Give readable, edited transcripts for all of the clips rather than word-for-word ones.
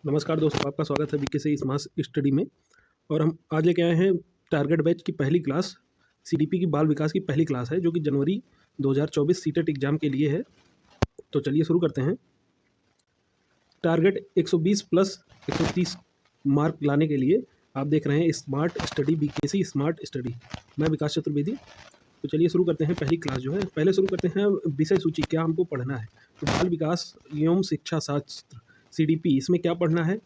नमस्कार दोस्तों, आपका स्वागत है वीके से इस मास स्टडी में। और हम आज लेके आए हैं टारगेट बैच की पहली क्लास। सीडीपी की बाल विकास की पहली क्लास है जो कि जनवरी 2024 सीटेट एग्जाम के लिए है। तो चलिए शुरू करते हैं। टारगेट 120 प्लस 130 मार्क लाने के लिए आप देख रहे हैं smart study, BKC smart study. मैं विकास चतुर्वेदी। तो चलिए शुरू करते हैं पहली क्लास जो है। पहले शुरू करते हैं विषय सूची, क्या हमको पढ़ना है। तो बाल विकास एवं शिक्षा शास्त्र सीडीपी, इसमें क्या पढ़ना है।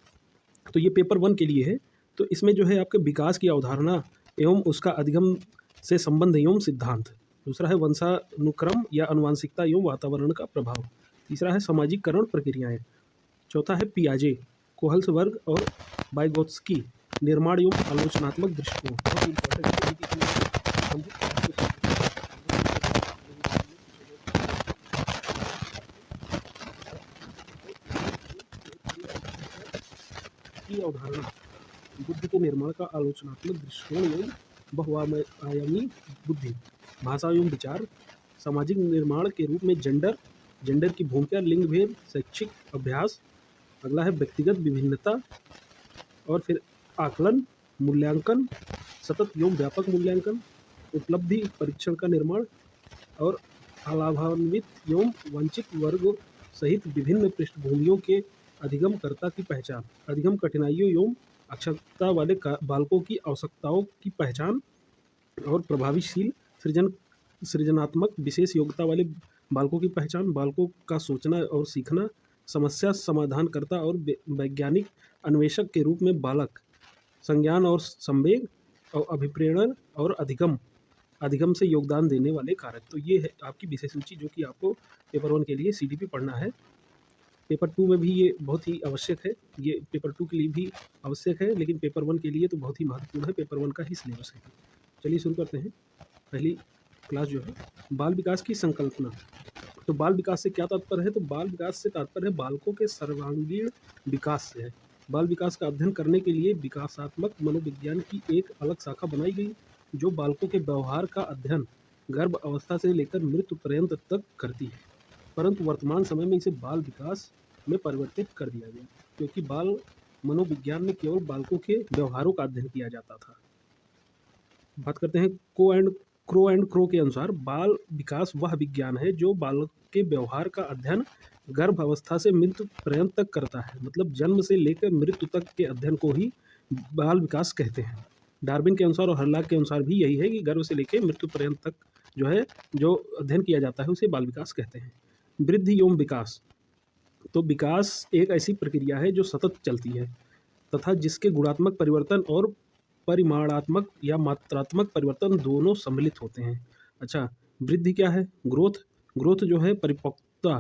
तो ये पेपर 1 के लिए है। तो इसमें जो है आपके विकास की अवधारणा एवं उसका अधिगम से संबंध एवं सिद्धांत। दूसरा है वंशानुक्रम या आनुवंशिकता एवं वातावरण का प्रभाव। तीसरा है सामाजिककरण प्रक्रियाएं। चौथा है पियाजे, कोहल्सबर्ग और वाइगोत्स्की, निर्माण एवं आलोचनात्मक दृष्टिकोण। बहुत इंपॉर्टेंट है की अवधारणा, बुद्धि के निर्माण का आलोचनात्मक दृष्टिकोण एवं बहुआयामी बुद्धि, भाषा एवं विचार, सामाजिक निर्माण के रूप में जेंडर की भूमिका, लिंग भेद, शैक्षिक अभ्यास। अगला है व्यक्तिगत विभिन्नता, और फिर आकलन, मूल्यांकन, सतत एवं व्यापक मूल्यांकन, उपलब्धि परीक्षण का निर्माण, और अलाभान्वित एवं वंचित वर्ग सहित विभिन्न पृष्ठभूमियों के अधिगमकर्ता की पहचान, अधिगम कठिनाइयों एवं अक्षमता वाले बालकों की आवश्यकताओं की पहचान, और प्रभावशील सृजनात्मक विशेष योग्यता वाले बालकों की पहचान, बालकों का सोचना और सीखना, समस्या समाधानकर्ता और वैज्ञानिक अन्वेषक के रूप में बालक, संज्ञान और संवेग, और अभिप्रेरण और अधिगम से योगदान देने वाले कारक। तो ये है आपकी विषय सूची जो कि आपको पेपर 1 के लिए सीडीपी पढ़ना है। पेपर 2 में भी ये बहुत ही आवश्यक है, ये पेपर 2 के लिए भी आवश्यक है, लेकिन पेपर 1 के लिए तो बहुत ही महत्वपूर्ण है, पेपर 1 का ही सिलेबस है। चलिए शुरू करते हैं पहली क्लास जो है, बाल विकास की संकल्पना। तो बाल विकास से क्या तात्पर्य है। तो बाल विकास से तात्पर्य है बालकों के सर्वांगीण विकास से है। बाल विकास का अध्ययन करने के लिए विकासात्मक मनोविज्ञान की एक अलग शाखा बनाई गई जो बालकों के व्यवहार का अध्ययन गर्भ अवस्था से लेकर मृत्यु पर्यंत तक करती है, परंतु वर्तमान समय में इसे बाल विकास में परिवर्तित कर दिया गया, क्योंकि बाल मनोविज्ञान में केवल बालकों के व्यवहारों का अध्ययन किया जाता था। बात करते हैं क्रो एंड क्रो के अनुसार बाल विकास वह विज्ञान है जो बालक के व्यवहार का अध्ययन गर्भ अवस्था से मृत्यु पर्यंत तक करता है। मतलब जन्म से लेकर मृत्यु तक के अध्ययन को ही बाल विकास कहते हैं। डार्विन के अनुसार और हर्लाक के अनुसार भी यही है कि गर्भ से लेकर मृत्यु पर्यंत तक जो अध्ययन किया जाता है उसे बाल विकास कहते हैं। वृद्धि एवं विकास। तो विकास एक ऐसी प्रक्रिया है जो सतत चलती है तथा जिसके गुणात्मक परिवर्तन और परिमाणात्मक या मात्रात्मक परिवर्तन दोनों सम्मिलित होते हैं। अच्छा, वृद्धि क्या है। ग्रोथ जो है परिपक्वता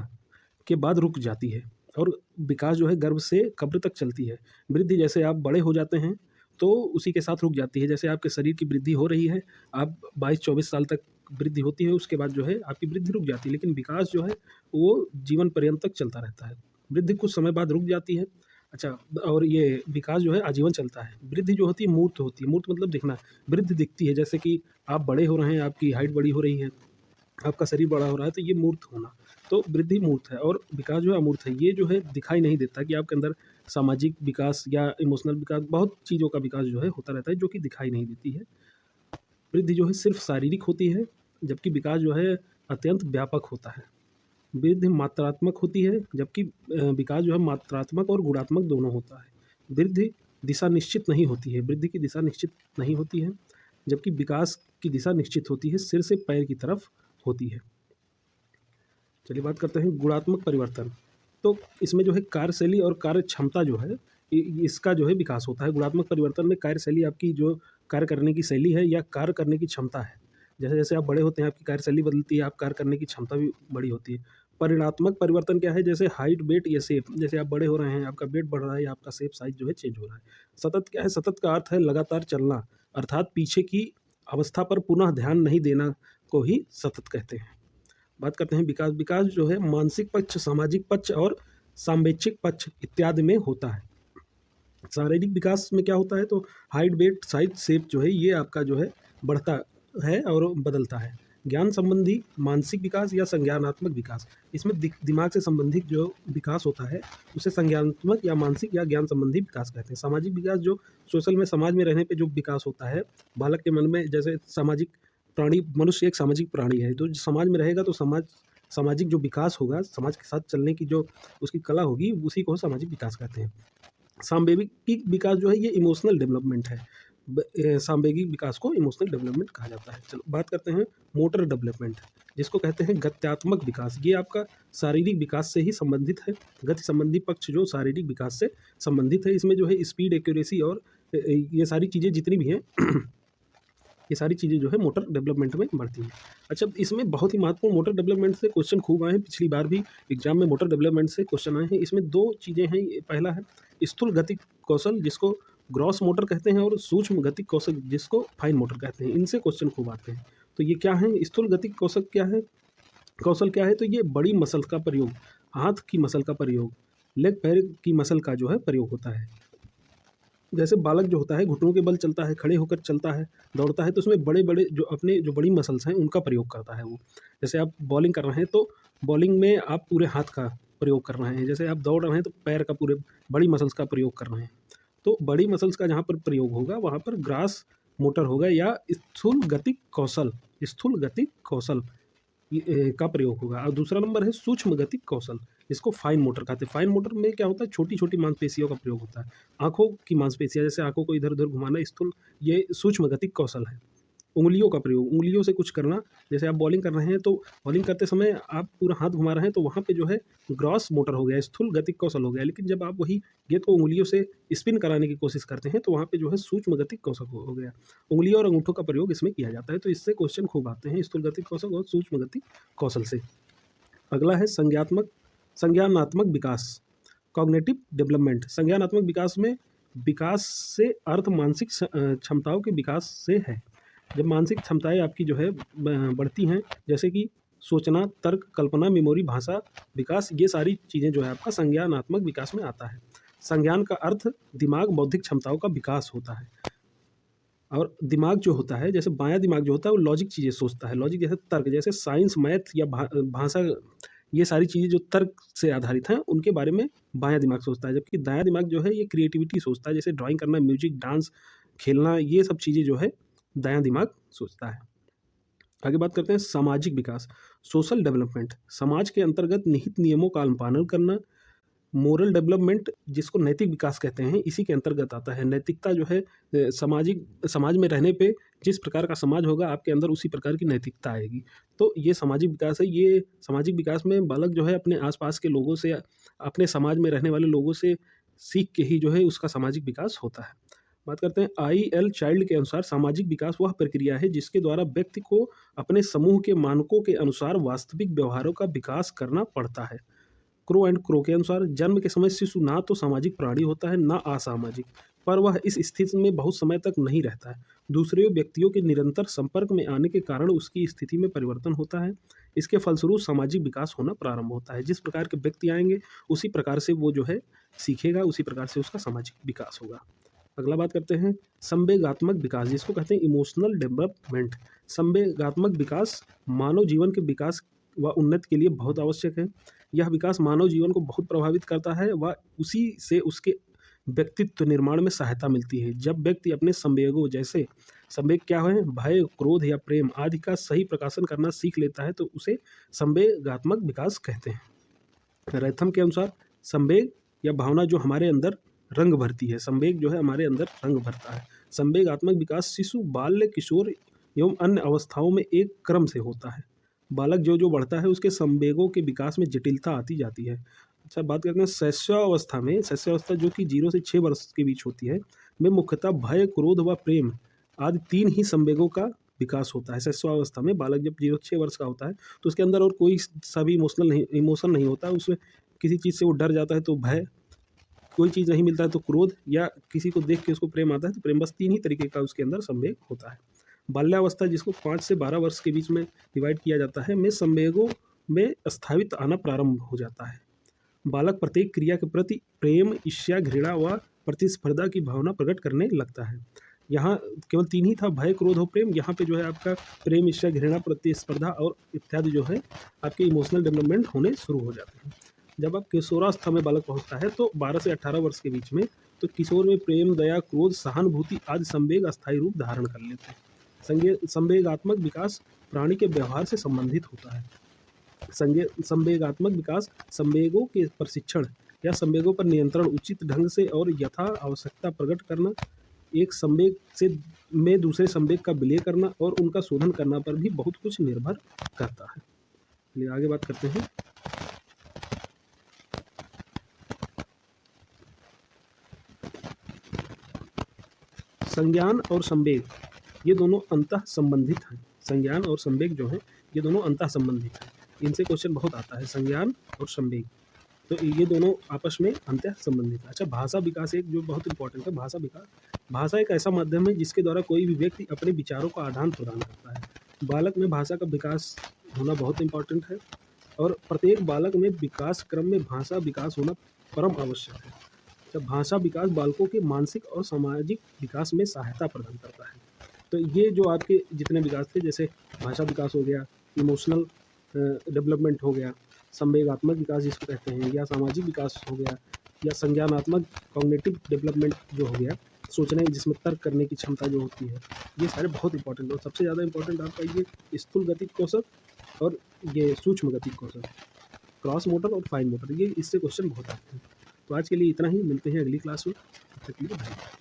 के बाद रुक जाती है, और विकास जो है गर्भ से कब्र तक चलती है। वृद्धि जैसे आप बड़े हो जाते हैं तो उसी के साथ रुक जाती है। जैसे आपके शरीर की वृद्धि हो रही है, आप 22-24 साल तक वृद्धि होती है, उसके बाद जो है आपकी वृद्धि रुक जाती है, लेकिन विकास जो है वो जीवन पर्यंत तक चलता रहता है। वृद्धि कुछ समय बाद रुक जाती है। अच्छा, और ये विकास जो है आजीवन चलता है। वृद्धि जो होती है मूर्त होती है। मूर्त मतलब दिखना। वृद्धि दिखती है, जैसे कि आप बड़े हो रहे हैं, आपकी हाइट बड़ी हो रही है, आपका शरीर बड़ा हो रहा है, तो ये मूर्त होना। तो वृद्धि मूर्त है और विकास जो है अमूर्त है। ये जो है दिखाई नहीं देता कि आपके अंदर सामाजिक विकास या इमोशनल विकास, बहुत चीज़ों का विकास जो है होता रहता है जो कि दिखाई नहीं देती है। वृद्धि जो है सिर्फ शारीरिक होती है, जबकि विकास जो है अत्यंत व्यापक होता है। वृद्धि मात्रात्मक होती है, जबकि विकास जो है मात्रात्मक और गुणात्मक दोनों होता है। वृद्धि दिशा निश्चित नहीं होती है, वृद्धि की दिशा निश्चित नहीं होती है, जबकि विकास की दिशा निश्चित होती है, सिर से पैर की तरफ होती है। चलिए बात करते हैं गुणात्मक परिवर्तन। तो इसमें जो है कार्यशैली और कार्य क्षमता जो है इसका जो है विकास होता है। गुणात्मक परिवर्तन में कार्यशैली आपकी जो कार्य करने की शैली है या कार्य करने की क्षमता है। जैसे जैसे आप बड़े होते हैं आपकी कार्यशैली बदलती है, आप कार्य करने की क्षमता भी बड़ी होती है। परिणात्मक परिवर्तन क्या है। जैसे हाइट, वेट या शेप, जैसे आप बड़े हो रहे हैं, आपका वेट बढ़ रहा है या आपका शेप साइज जो है चेंज हो रहा है। सतत क्या है। सतत का अर्थ है लगातार चलना, अर्थात पीछे की अवस्था पर पुनः ध्यान नहीं देना को ही सतत कहते हैं। बात करते हैं विकास। विकास जो है मानसिक पक्ष, सामाजिक पक्ष और सापेक्षिक पक्ष इत्यादि में होता है। शारीरिक विकास में क्या होता है। तो हाइट, वेट, साइज, शेप जो है ये आपका जो है बढ़ता है और बदलता है। ज्ञान संबंधी मानसिक विकास या संज्ञानात्मक विकास। इसमें दिमाग से संबंधित जो विकास होता है उसे संज्ञानात्मक या मानसिक या ज्ञान संबंधी विकास कहते हैं। सामाजिक विकास जो सोशल में समाज में रहने पे जो विकास होता है बालक के मन में, जैसे सामाजिक प्राणी, मनुष्य एक सामाजिक प्राणी है, तो समाज में रहेगा तो सामाजिक जो विकास होगा, समाज के साथ चलने की जो उसकी कला होगी, उसी को सामाजिक विकास कहते हैं। सांवेगिक विकास जो है ये इमोशनल डेवलपमेंट है। सांवेगिक विकास को इमोशनल डेवलपमेंट कहा जाता है। चलो बात करते हैं मोटर डेवलपमेंट, जिसको कहते हैं गत्यात्मक विकास। ये आपका शारीरिक विकास से ही संबंधित है। गति संबंधी पक्ष जो शारीरिक विकास से संबंधित है, इसमें जो है स्पीड, एक्यूरेसी और ये सारी चीज़ें जितनी भी हैं ये सारी चीज़ें जो है मोटर डेवलपमेंट में बढ़ती हैं। अच्छा, इसमें बहुत ही महत्वपूर्ण मोटर डेवलपमेंट से क्वेश्चन खूब आए हैं, पिछली बार भी एग्जाम में मोटर डेवलपमेंट से क्वेश्चन आए हैं। इसमें 2 चीज़ें हैं। पहला है स्थूल गतिक कौशल, जिसको ग्रॉस मोटर कहते हैं, और सूक्ष्म गतिक कौशल, जिसको फाइन मोटर कहते हैं। इनसे क्वेश्चन खूब आते हैं। तो ये क्या है? स्थूल गतिक कौशल क्या है? तो ये बड़ी मसल का प्रयोग, हाथ की मसल का प्रयोग, लेग पैर की मसल का जो है प्रयोग होता है। जैसे बालक जो होता है घुटनों के बल चलता है, खड़े होकर चलता है, दौड़ता है, तो उसमें बड़े-बड़े जो बड़ी मसल्स हैं उनका प्रयोग करता है वो। जैसे आप बॉलिंग कर रहे हैं तो बॉलिंग में आप पूरे हाथ का प्रयोग कर रहे हैं। जैसे आप दौड़ रहे हैं तो पैर का, पूरे बड़ी मसल्स का प्रयोग कर रहे हैं। तो बड़ी मसल्स का जहाँ पर प्रयोग होगा वहाँ पर ग्रास मोटर होगा या स्थूल गतिक कौशल का प्रयोग होगा। और दूसरा नंबर है सूक्ष्म गतिक कौशल, जिसको फाइन मोटर कहते हैं। फाइन मोटर में क्या होता है? छोटी-छोटी मांसपेशियों का प्रयोग होता है। आँखों की मांसपेशियाँ, जैसे आँखों को इधर-उधर घुमाना, स्थूल, ये सूक्ष्म गतिक कौशल है। उंगलियों का प्रयोग, उंगलियों से कुछ करना, जैसे आप बॉलिंग कर रहे हैं तो बॉलिंग करते समय आप पूरा हाथ घुमा रहे हैं तो वहाँ पे जो है ग्रॉस मोटर हो गया, स्थूल गतिक कौशल हो गया। लेकिन जब आप वही गेंद को उंगलियों से स्पिन कराने की कोशिश करते हैं तो वहाँ पे जो है सूक्ष्म गतिक कौशल हो गया। उंगलियों और अंगूठों का प्रयोग इसमें किया जाता है। तो इससे क्वेश्चन खूब आते हैं, स्थूल गतिक कौशल और सूक्ष्म गतिक कौशल से। अगला है संज्ञानात्मक विकास, कॉग्निटिव डेवलपमेंट। संज्ञानात्मक विकास में विकास से अर्थ मानसिक क्षमताओं के विकास से है। जब मानसिक क्षमताएं आपकी जो है बढ़ती हैं, जैसे कि सोचना, तर्क, कल्पना, मेमोरी, भाषा विकास, ये सारी चीज़ें जो है आपका संज्ञानात्मक विकास में आता है। संज्ञान का अर्थ दिमाग, बौद्धिक क्षमताओं का विकास होता है। और दिमाग जो होता है, जैसे बायां दिमाग जो होता है वो लॉजिक चीज़ें सोचता है। लॉजिक जैसे तर्क, जैसे साइंस, मैथ या भाषा, ये सारी चीज़ें जो तर्क से आधारित हैं उनके बारे में बायां दिमाग सोचता है। जबकि दायां दिमाग जो है ये क्रिएटिविटी सोचता है, जैसे ड्राइंग करना, म्यूजिक, डांस, खेलना, ये सब चीज़ें जो है दायां दिमाग सोचता है। आगे बात करते हैं सामाजिक विकास, सोशल डेवलपमेंट। समाज के अंतर्गत निहित नियमों का अनुपालन करना। मोरल डेवलपमेंट, जिसको नैतिक विकास कहते हैं, इसी के अंतर्गत आता है। नैतिकता जो है समाज में रहने पे जिस प्रकार का समाज होगा आपके अंदर उसी प्रकार की नैतिकता आएगी। तो ये सामाजिक विकास है। ये सामाजिक विकास में बालक जो है अपने आसपास के लोगों से, अपने समाज में रहने वाले लोगों से सीख के ही जो है उसका सामाजिक विकास होता है। बात करते हैं IL चाइल्ड के अनुसार सामाजिक विकास वह प्रक्रिया है जिसके द्वारा व्यक्ति को अपने समूह के मानकों के अनुसार वास्तविक व्यवहारों का विकास करना पड़ता है। क्रो एंड क्रो के अनुसार जन्म के समय शिशु ना तो सामाजिक प्राणी होता है ना असामाजिक, पर वह इस स्थिति में बहुत समय तक नहीं रहता है। दूसरे व्यक्तियों के निरंतर संपर्क में आने के कारण उसकी स्थिति में परिवर्तन होता है। इसके फलस्वरूप सामाजिक विकास होना प्रारंभ होता है। जिस प्रकार के व्यक्ति आएंगे उसी प्रकार से वो जो है सीखेगा, उसी प्रकार से उसका सामाजिक विकास होगा। अगला बात करते हैं संवेगात्मक विकास, जिसको कहते हैं इमोशनल डेवलपमेंट। संवेगात्मक विकास मानव जीवन के विकास व उन्नति के लिए बहुत आवश्यक है। यह विकास मानव जीवन को बहुत प्रभावित करता है व उसी से उसके व्यक्तित्व निर्माण में सहायता मिलती है। जब व्यक्ति अपने संवेगों, जैसे संवेग क्या है, भय, क्रोध या प्रेम आदि का सही प्रकाशन करना सीख लेता है तो उसे संवेगात्मक विकास कहते हैं। रैथम के अनुसार संवेग या भावना जो हमारे अंदर रंग भरती है, संवेग जो है हमारे अंदर रंग भरता है। संवेगात्मक विकास शिशु, बाल्य, किशोर एवं अन्य अवस्थाओं में एक क्रम से होता है। बालक जो बढ़ता है उसके संवेगों के विकास में जटिलता आती जाती है। अच्छा, बात करते हैं शैशवावस्था में। शैशवावस्था जो कि 0 से 6 वर्ष के बीच होती है, में मुख्यतः भय, क्रोध व प्रेम आदि 3 ही संवेगों का विकास होता है। शैशवावस्था में बालक जब 0 से 6 वर्ष का होता है तो उसके अंदर और कोई सा भी इमोशन नहीं होता। उसमें किसी चीज़ से वो डर जाता है तो भय, कोई चीज़ नहीं मिलता है तो क्रोध, या किसी को देख के उसको प्रेम आता है तो प्रेम। बस 3 ही तरीके का उसके अंदर संवेग होता है। बाल्यावस्था, जिसको 5 से 12 वर्ष के बीच में डिवाइड किया जाता है, में संवेगों में स्थापित आना प्रारंभ हो जाता है। बालक प्रत्येक क्रिया के प्रति प्रेम, ईर्ष्या, घृणा व प्रतिस्पर्धा की भावना प्रकट करने लगता है। यहाँ केवल 3 ही था, भय, क्रोध और प्रेम। यहाँ पे जो है आपका प्रेम, ईर्ष्या, घृणा, प्रतिस्पर्धा और इत्यादि जो है आपके इमोशनल डेवलपमेंट होने शुरू हो जाते हैं। जब आप किशोरावस्था में बालक पहुँचता है तो 12 से 18 वर्ष के बीच में, तो किशोर में प्रेम, दया, क्रोध, सहानुभूति आदि संवेग अस्थायी रूप धारण कर लेते हैं। संवेगात्मक विकास प्राणी के व्यवहार से संबंधित होता है। संवेगात्मक विकास संवेगों के प्रशिक्षण या संवेगों पर नियंत्रण, उचित ढंग से और यथा आवश्यकता प्रकट करना, एक संवेग से में दूसरे संवेग का विलय करना और उनका शोधन करना पर भी बहुत कुछ निर्भर करता है। चलिए आगे बात करते हैं। संज्ञान और संवेग ये दोनों अंतः संबंधित हैं। संज्ञान और संवेग जो हैं ये दोनों अंतः संबंधित हैं। इनसे क्वेश्चन बहुत आता है, संज्ञान और संवेग, तो ये दोनों आपस में अंतः संबंधित है। अच्छा, भाषा विकास एक जो बहुत इंपॉर्टेंट है, भाषा विकास। भाषा एक ऐसा माध्यम है जिसके द्वारा कोई भी व्यक्ति अपने विचारों का आदान प्रदान करता है। बालक में भाषा का विकास होना बहुत इंपॉर्टेंट है और प्रत्येक बालक में विकास क्रम में भाषा विकास होना परम आवश्यक है। जब भाषा विकास बालकों के मानसिक और सामाजिक विकास में सहायता प्रदान करता है। तो ये जो आपके जितने विकास थे, जैसे भाषा विकास हो गया, इमोशनल डेवलपमेंट हो गया, संवेगात्मक विकास जिसको कहते हैं, या सामाजिक विकास हो गया, या संज्ञानात्मक कॉग्निटिव डेवलपमेंट जो हो गया, सोचने जिसमें तर्क करने की क्षमता जो होती है, ये सारे बहुत इंपॉर्टेंट। और सबसे ज़्यादा इंपॉर्टेंट आपका ये स्थूल गतिक कौशल और ये सूक्ष्म गतिक कौशल, क्रॉस मोटर और फाइन मोटर, ये इससे क्वेश्चन बहुत आते हैं। तो आज के लिए इतना ही, मिलते हैं अगली क्लास में। तब तक के लिए धन्यवाद।